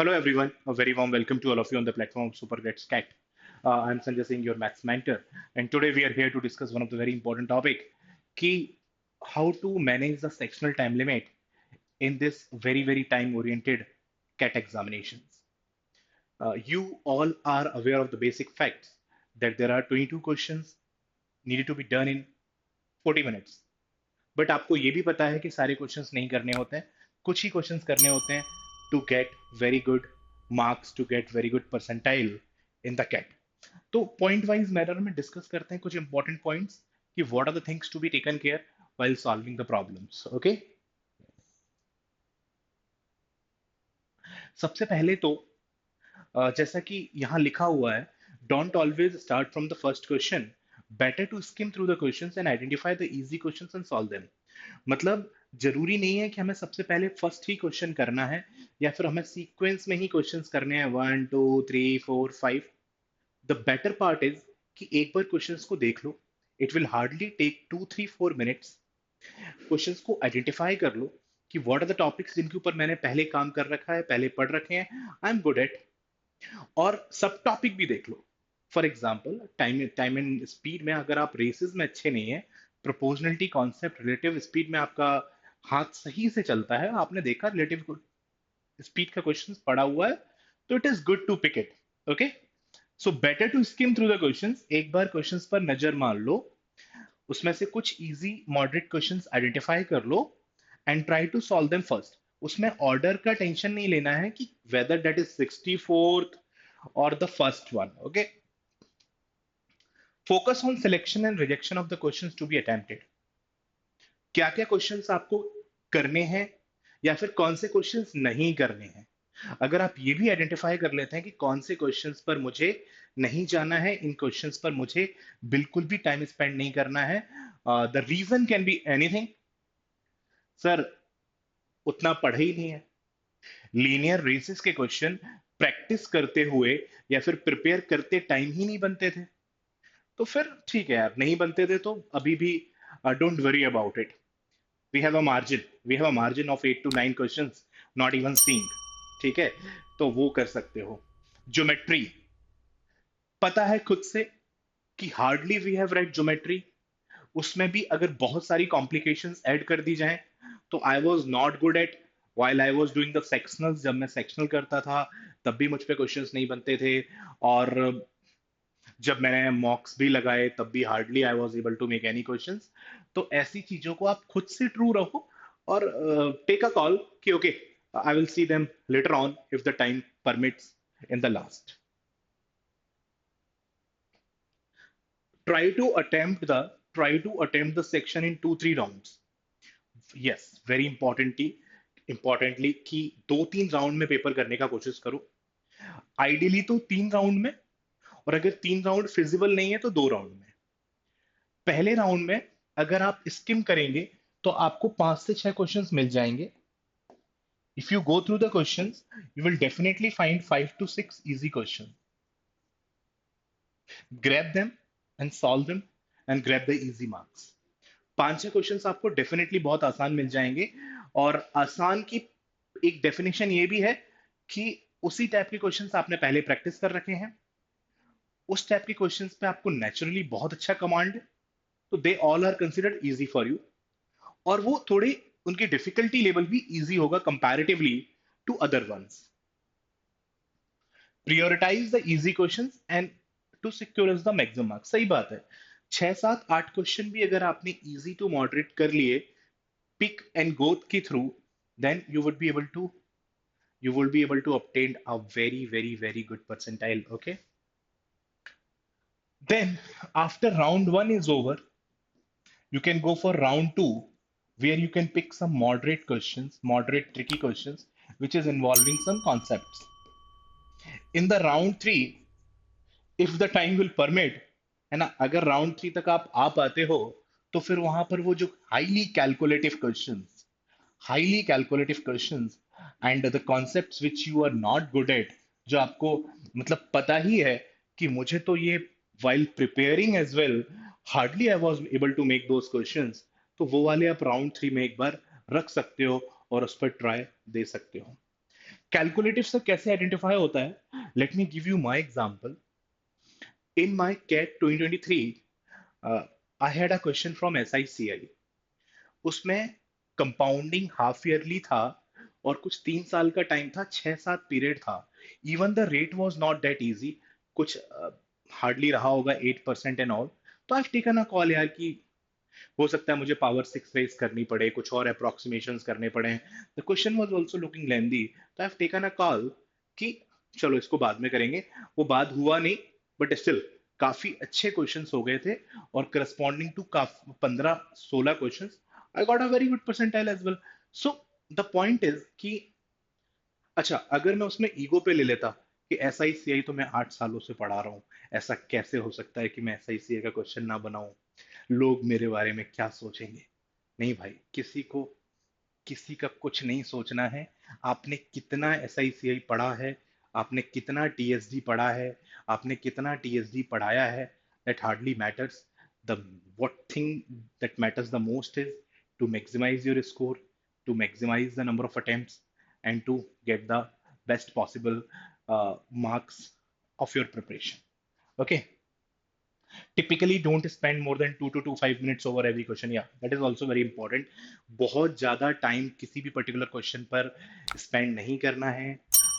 Hello, everyone. A very warm welcome to all of you on the platform of Super Gets Cat. I'm Sanjay Singh, your maths mentor, and today we are here to discuss one of the very important topic, key how to manage the sectional time limit in this very time-oriented CAT examinations. You all are aware of the basic facts that there are 22 questions needed to be done in 40 minutes. But आपको ये भी पता है कि सारे questions नहीं करने होते हैं, कुछ ही क्वेश्चंस करने होते हैं to get very good marks, to get very good percentile in the CAT. तो पॉइंट वाइज मैनर में डिस्कस करते हैं कुछ इंपॉर्टेंट पॉइंट्स कि what are the things to be taken care while solving the problems. Okay, सबसे पहले तो जैसा कि यहाँ लिखा हुआ है, don't always start from the first question, better to skim through the questions and identify the easy questions and solve them. मतलब जरूरी नहीं है कि हमें सबसे पहले फर्स्ट ही क्वेश्चन करना है या फिर हमें सीक्वेंस में ही क्वेश्चंस करने हैं 1 2 3 4 5. द बेटर पार्ट इज कि एक बार क्वेश्चंस को देख लो. It will hardly take 2 3 4 minutes. Questions को आइडेंटिफाई कर लो कि व्हाट आर द टॉपिक्स जिनके ऊपर मैंने पहले काम कर रखा है, पहले पढ़ रखे हैं, आई एम गुड एट. और सब टॉपिक भी देख लो. For example time time and speed में अगर आप रेसेस में अच्छे नहीं है, प्रोपोर्शनलिटी कॉन्सेप्ट, रिलेटिव स्पीड में आपका हाथ सही से चलता है, आपने देखा रिलेटिव स्पीड का क्वेश्चन पड़ा हुआ है, तो it is good to pick it. Okay, so better to skim through the questions. एक बार क्वेश्चंस पर नजर मार लो, उसमें से कुछ इजी मॉडरेट क्वेश्चंस आइडेंटिफाई कर लो and try to solve them first. उसमें ऑर्डर का टेंशन नहीं लेना है कि whether that is 64th or the first one. Okay, focus on selection and rejection of the questions to be attempted. क्या क्या क्वेश्चंस आपको करने हैं या फिर कौन से क्वेश्चंस नहीं करने हैं. अगर आप ये भी आइडेंटिफाई कर लेते हैं कि कौन से क्वेश्चंस पर मुझे नहीं जाना है, इन क्वेश्चंस पर मुझे बिल्कुल भी टाइम स्पेंड नहीं करना है, the reason can be anything. Sir, उतना पढ़ा ही नहीं है, लीनियर रेसिस के क्वेश्चन प्रैक्टिस करते हुए या फिर प्रिपेयर करते टाइम ही नहीं बनते थे, तो फिर ठीक है यार, नहीं बनते थे तो अभी भी don't worry about it. We have a margin of 8 to 9 questions not even seeing. ठीक है, तो वो कर सकते हो. ज्योमेट्री, पता है खुद से कि hardly we have read geometry. उसमें भी अगर बहुत सारी कॉम्प्लिकेशंस ऐड कर दी जाएं, तो I was not good at while I was doing the sectionals. जब मैं सेक्शनल करता था तब भी मुझ पे क्वेश्चंस नहीं बनते थे, और जब मैंने मॉक्स भी लगाए तब भी hardly I was able to make any questions. तो ऐसी चीजों को आप खुद से ट्रू रहो और टेक अ कॉल कि okay, I will see them later on if the time permits in the last. try to attempt the try to attempt the section in 2 3 rounds. Yes, very importantly कि 2 3 round में paper करने का कोशिश करो. Ideally तो 3 round में, और अगर 3 राउंड फिजिबल नहीं है तो 2 राउंड में. पहले राउंड में अगर आप स्किम करेंगे तो आपको 5 से 6 क्वेश्चंस मिल जाएंगे. If you go through the questions, you will definitely find 5 to 6 easy question. Grab them and solve them and grab the easy marks. 5 6 questions आपको डेफिनेटली बहुत आसान मिल जाएंगे. और आसान की एक डेफिनेशन ये भी है कि उसी टाइप के क्वेश्चंस आपने पहले प्रैक्टिस कर रखे हैं, उस टाइप के क्वेश्चंस पे आपको नेचुरली बहुत अच्छा कमांड है, तो they all are considered easy for you. और वो थोड़े, उनकी डिफिकल्टी लेवल भी इजी होगा comparatively to other ones. prioritize the easy questions and to secure us the maximum marks. सही बात है, 6 7 8 क्वेश्चन भी अगर आपने इजी टू मॉडरेट कर लिए pick and go के through, then you will be able to obtain a very good percentile. Okay, then after round 1 is over, you can go for round 2, where you can pick some moderate tricky questions which is involving some concepts. In the round 3, if the time will permit, है ना, अगर round 3 तक आप आ पाते हो, तो फिर वहां पर वो जो highly calculative questions and the concepts which you are not good at, जो आपको मतलब पता ही है कि मुझे तो ये while preparing as well hardly I was able to make those questions, तो वो वाले आप राउंड 3 में एक बार रख सकते हो और उस पर ट्राई दे सकते हो. कैलकुलेटिव से कैसे आइडेंटिफाई होता है, let me give you my example. In my CAT 2023 I had a question from SICI. उसमें कंपाउंडिंग हाफ ईयरली था और कुछ 3 साल का टाइम था, 6-7 पीरियड था. Even the rate was not that easy. कुछ हार्डली रहा होगा 8% एंड ऑल. तो आई टेकन अ कॉल यार कि हो सकता है मुझे पावर 6 रेस करनी पड़े, कुछ और अप्रोक्सीमेशंस करने पड़े. The question was also looking lengthy, तो I have taken a call कि चलो इसको बाद में करेंगे. वो बाद हुआ नहीं, बट स्टिल काफी अच्छे क्वेश्चंस हो गए थे. और corresponding to 15-16 questions I got a very good percentile as well. So the point is कि अच्छा, अगर मैं उसमें ईगो पे ले लेता कि SICI तो मैं 8 सालों से पढ़ा रहा हूँ, ऐसा कैसे हो सकता है कि मैं SICI का क्वेश्चन ना बनाऊं, लोग मेरे बारे में क्या सोचेंगे. नहीं भाई, किसी का कुछ नहीं सोचना है. आपने कितना SICI पढ़ा है, आपने कितना TSD पढ़ा है, आपने कितना TSD पढ़ाया है, that hardly matters. The what thing that matters the most is to maximize your score, to maximize the number of attempts, and to get the best possible marks of your preparation. Okay. Typically don't spend more than 2 to 5 minutes over every question. Yeah, that is also very important. बहुत ज्यादा time किसी भी particular question पर spend नहीं करना है.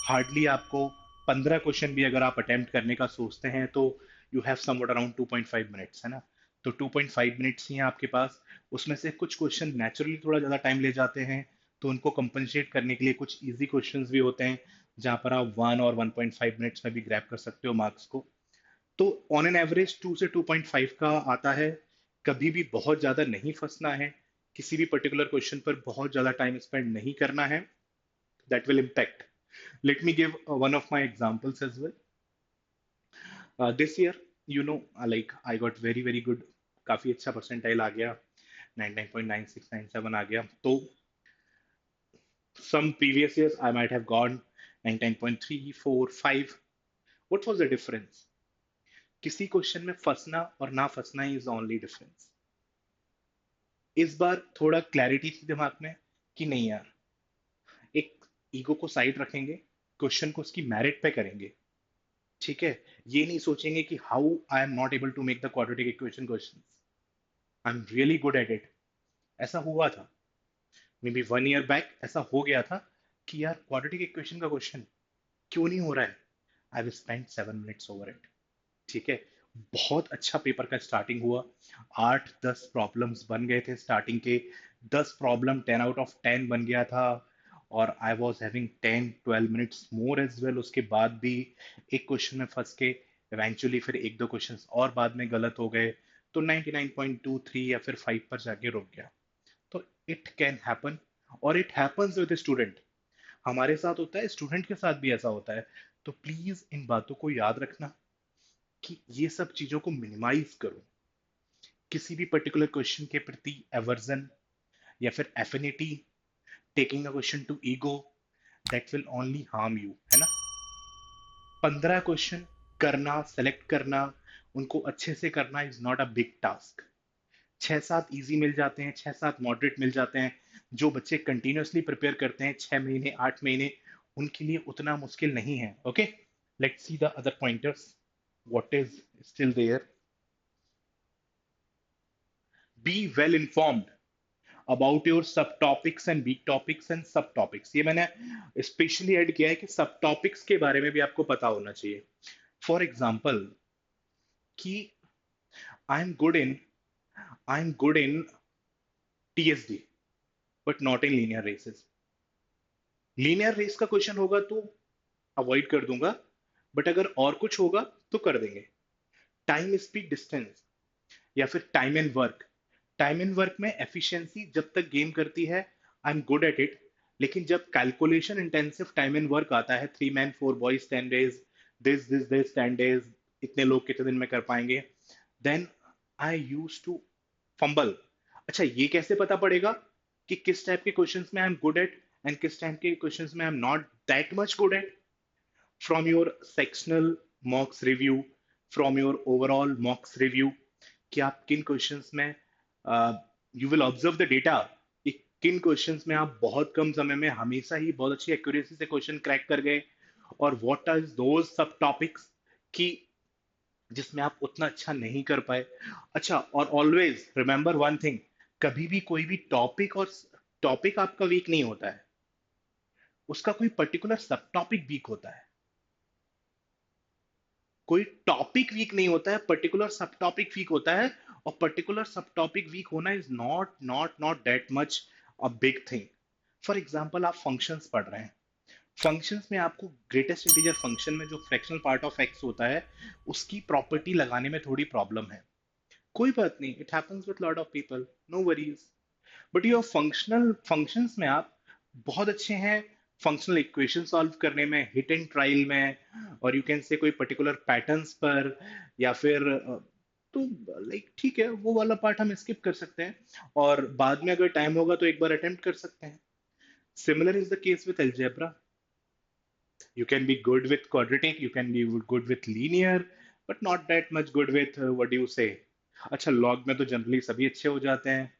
Hardly आपको 15 question भी अगर आप अटेम्प्ट करने का सोचते हैं तो you have somewhat around 2.5 minutes, है ना. तो 2.5 मिनट्स ही हैं आपके पास. उसमें से कुछ क्वेश्चन नेचुरली थोड़ा ज्यादा टाइम ले जाते हैं, तो उनको कंपनसेट करने के लिए कुछ इजी क्वेश्चंस भी होते हैं जहां पर आप 1 और 1.5 मिनट्स में भी ग्रैब कर सकते हो मार्क्स को. तो ऑन एन एवरेज 2 से 2.5 का आता है. कभी भी बहुत ज्यादा नहीं फंसना है, किसी भी पर्टिकुलर क्वेश्चन पर बहुत ज्यादा टाइम स्पेंड नहीं करना है. That will impact. Let me give one of my examples as well. This year, you know, like I got very very good. काफी अच्छा परसेंटाइल आ गया, 99.9697 आ गया. तो some previous years I might have gone 99.3, 4, 5. What was the difference? किसी question में फंसना और ना फंसना इज ओनली डिफरेंस. इस बार थोड़ा क्लैरिटी थी दिमाग में कि नहीं यार, एक ईगो को साइड रखेंगे, क्वेश्चन को उसकी मेरिट पे करेंगे. ठीक है. ये नहीं सोचेंगे कि how I am not able to make the quadratic equation question, I am really good at it. ऐसा हुआ था मे बी 1 ईयर बैक. ऐसा हो गया था कि यार क्वाड्रेटिक इक्वेशन का क्वेश्चन क्यों नहीं हो रहा है. I will spend 7 minutes over it. ठीक है. बहुत अच्छा पेपर का स्टार्टिंग हुआ. 8-10 प्रॉब्लम्स बन गए थे स्टार्टिंग के. 10 प्रॉब्लम 10 आउट ऑफ 10 बन गया था. और I was having 10-12 minutes more as well. उसके बाद भी एक क्वेश्चन में फंस के इवेंचुअली फिर एक दो क्वेश्चन और बाद में गलत हो गए, तो 99.23 या फिर 5 पर जाके रुक गया. तो इट कैन हैपन, और इट हैपन्स विद स्टूडेंट. हमारे साथ होता है, स्टूडेंट के साथ भी ऐसा होता है. तो प्लीज इन बातों को याद रखना कि ये सब चीजों को मिनिमाइज करो. किसी भी पर्टिकुलर क्वेश्चन के प्रति एवर्जन या फिर affinity, taking a question to ego, that will only harm you, है ना. 15 क्वेश्चन करना, सेलेक्ट करना, उनको अच्छे से करना is not a big task. 6-7 easy मिल जाते हैं, 6-7 मॉडरेट मिल जाते हैं. जो बच्चे कंटिन्यूअसली प्रिपेयर करते हैं 6 महीने 8 महीने, उनके लिए उतना मुश्किल नहीं है. Okay. Let's see the other pointers. What is still there. Be well informed about your sub topics and weak topics and sub topics. ये मैंने स्पेशली ऐड किया है कि सब टॉपिक्स के बारे में भी आपको पता होना चाहिए. फॉर एग्जाम्पल कि I am good in I am good in TSD but not in linear races. Linear race का क्वेश्चन होगा तो अवॉइड कर दूंगा, बट अगर और कुछ होगा तो कर देंगे. टाइम स्पीड डिस्टेंस या फिर time and work. Time and work में एफिशिएंसी जब तक गेम करती है I am good at it. लेकिन जब calculation intensive time and work आता है, 3 men 4 boys 10 days, this 10 days, इतने लोग कितने दिन में कर पाएंगे, then I use to fumble. अच्छा, ये कैसे पता पड़ेगा कि किस टाइप के क्वेश्चंस में आई एम गुड एट एंड किस टाइप के क्वेश्चंस में आई am not that much good at. From your sectional मॉक्स review, from your overall मॉक्स review, कि आप किन क्वेश्चंस में you will observe the data. किन क्वेश्चंस में आप बहुत कम समय में हमेशा ही बहुत अच्छी एक्यूरेसी से क्वेश्चन क्रैक कर गए, और व्हाट आर दोज सब टॉपिक्स कि जिसमें आप उतना अच्छा नहीं कर पाए। अच्छा, और ऑलवेज रिमेंबर वन थिंग, कभी भी कोई भी टॉपिक आपका वीक नहीं होता है, उसका कोई पर्टिकुलर सब टॉपिक वीक होता है। कोई टॉपिक वीक नहीं होता है, पर्टिकुलर सब टॉपिक वीक होता है। और पर्टिकुलर सब टॉपिक वीक होना is not not not that much a big thing. For example, आप फंक्शंस पढ़ रहे हैं, फंक्शंस में आपको ग्रेटेस्ट इंटीजर फंक्शन में जो फ्रैक्शनल पार्ट ऑफ एक्स होता है, उसकी प्रॉपर्टी लगाने में थोड़ी प्रॉब्लम है। कोई बात नहीं, it happens with lot of people, no worries. But your functional functions में आप बहुत अच्छे हैं, फंक्शनल इक्वेशन सॉल्व करने में, हिट एंड ट्रायल में, और यू कैन से कोई पर्टिकुलर पैटर्न्स पर, या फिर तो लाइक ठीक है, वो वाला पार्ट हम स्किप कर सकते हैं, और बाद में अगर टाइम होगा तो एक बार अटेम्प्ट कर सकते हैं। Similar is the case with algebra. You can be good with quadratic, you can be good with linear, but not that much good with what do you say। अच्छा, log में तो generally सभी अच्छे हो जाते हैं,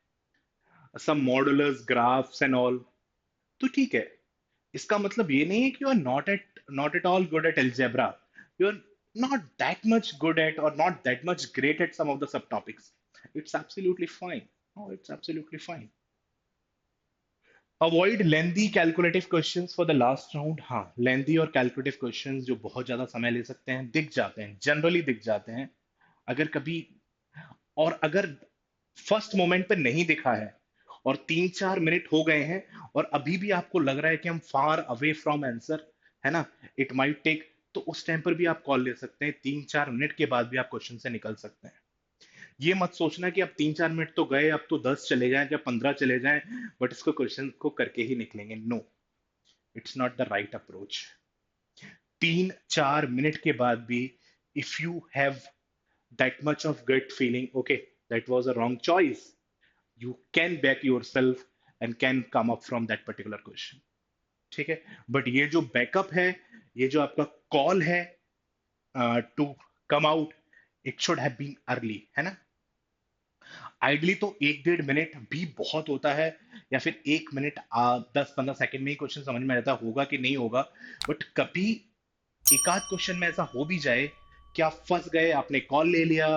some modulus graphs and all, तो ठीक है। इसका मतलब ये नहीं है कि you are not at all good at algebra, यू आर not that much good at or not that much great at some of the subtopics, it's absolutely fine। Oh, it's absolutely fine। Avoid lengthy calculative questions for the last round. हाँ, लेंदी और calculative questions जो बहुत ज्यादा समय ले सकते हैं, दिख जाते हैं, जनरली दिख जाते हैं। अगर कभी, और अगर फर्स्ट मोमेंट पे नहीं दिखा है और 3-4 मिनट हो गए हैं और अभी भी आपको लग रहा है कि हम फार अवे फ्रॉम आंसर, है ना, इट माइट टेक, तो उस टाइम पर भी आप कॉल ले सकते हैं, 3-4 मिनट के बाद भी आप क्वेश्चन से निकल सकते हैं। ये मत सोचना कि अब 3-4 मिनट तो गए, अब तो 10 चले जाएं या 15 चले जाएं, बट इसको क्वेश्चन को करके ही निकलेंगे। No, it's not the right approach. 3-4 minute के बाद भी, if you have that much of gut feeling, okay, that was a wrong choice, you can back yourself and can come up from that particular question. ठीक है, but ये जो backup है, ये जो आपका कॉल है to come out, it should have been early, है ना। आइडली तो 1-1.5 मिनट भी बहुत होता है, या फिर 1 मिनट 10-15 सेकंड में ही क्वेश्चन समझ में आता होगा कि नहीं होगा। बट कभी एक आध क्वेश्चन में ऐसा हो भी जाए कि आप फंस गए, आपने कॉल ले लिया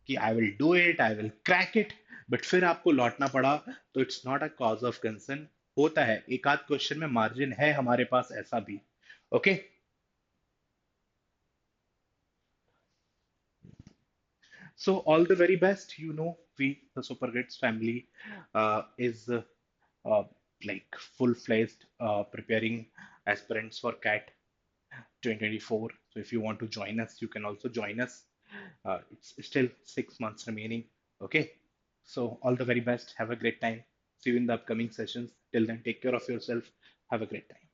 कि I will do it, I will crack it, but फिर आपको लौटना पड़ा, तो it's not a cause of concern. होता है, एक आध क्वेश्चन में मार्जिन है हमारे पास, ऐसा भी। Okay, so all the very best, we the Super Grids family is uh, like full-fledged preparing aspirants for CAT 2024. So if you want to join us, you can also join us. It's still 6 months remaining. Okay. So all the very best. Have a great time. See you in the upcoming sessions. Till then, take care of yourself. Have a great time.